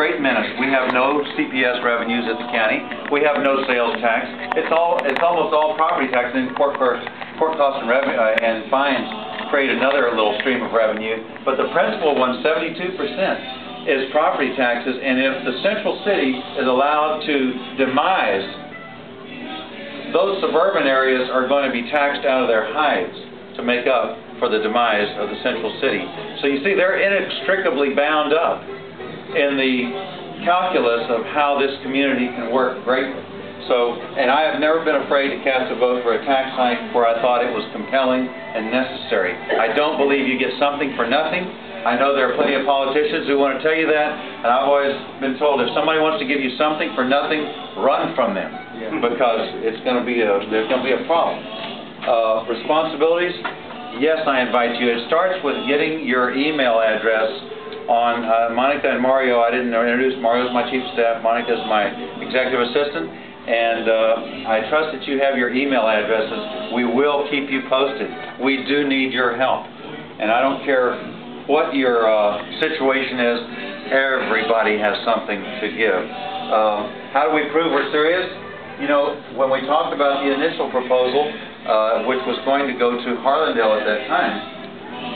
great menace. We have no CPS revenues at the county. We have no sales tax. It's almost all property tax, and court costs and and fines create another little stream of revenue. But the principal one, 72%, is property taxes. And if the central city is allowed to demise, those suburban areas are going to be taxed out of their hides to make up for the demise of the central city. So you see, they're inextricably bound up in the calculus of how this community can work greatly. So, and I have never been afraid to cast a vote for a tax hike where I thought it was compelling and necessary. I don't believe you get something for nothing. I know there are plenty of politicians who want to tell you that, and I've always been told if somebody wants to give you something for nothing, run from them, because it's going to be there's going to be a problem. Responsibilities. Yes, I invite you. It starts with getting your email address on Monica and Mario. I didn't introduce Mario as my chief of staff. Monica is my executive assistant. And I trust that you have your email addresses. We will keep you posted. We do need your help. And I don't care what your situation is, everybody has something to give. How do we prove we're serious? You know, when we talked about the initial proposal, which was going to go to Harlandale at that time,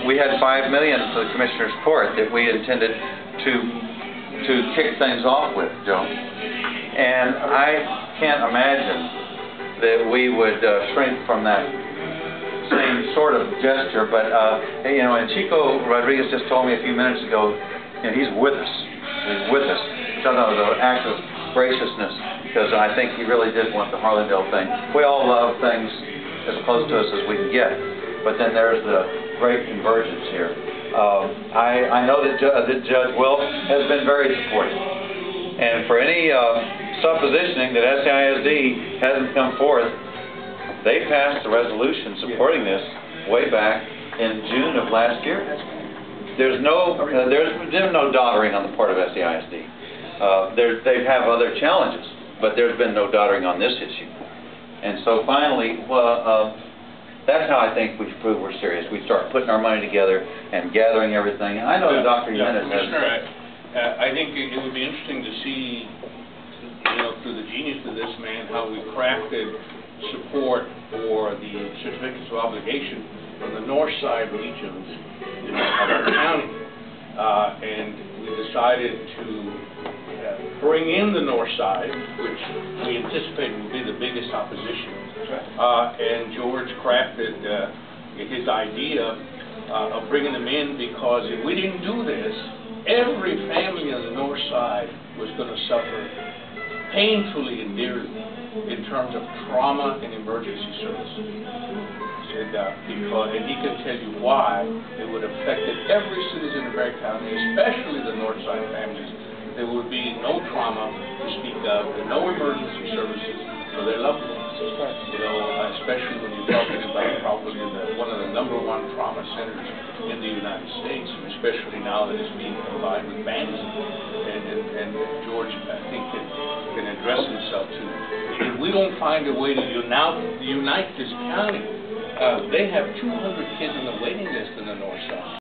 we had $5 million for the Commissioner's Court that we intended to kick things off with, Joe. And I can't imagine that we would shrink from that same sort of gesture. But, you know, and Chico Rodriguez just told me a few minutes ago, you know, he's with us. He's with us. Which I thought was an act of graciousness, because I think he really did want the Harlandale thing. We all love things as close to us as we can get, but then there's the great convergence here. I know that Judge Will has been very supportive, and for any suppositioning that SCISD hasn't come forth, they passed a resolution supporting this way back in June of last year. There's been no doddering on the part of SCISD. They have other challenges, but there's been no doddering on this issue. And so finally, that's how I think we prove we're serious. We start putting our money together and gathering everything. And I know Dr. Jimenez has... I think it would be interesting to see, you know, through the genius of this man, how we crafted support for the certificates of obligation from the north side regions, you know, of our county. And we decided to bring in the north side, which we anticipated would be the biggest opposition. And George crafted his idea of bringing them in, because if we didn't do this, every family on the north side was going to suffer painfully and dearly in terms of trauma and emergency services. And he can tell you why it would have affected every citizen of Bear County, especially the north side families. There would be no trauma to speak of, and no emergency services for their loved ones. You know, especially when you're talking about probably one of the #1 trauma centers in the United States, and especially now that it's being combined with Banksy. And George, I think, can address himself to. If we don't find a way to unite this county, they have 200 kids on the waiting list in the north side.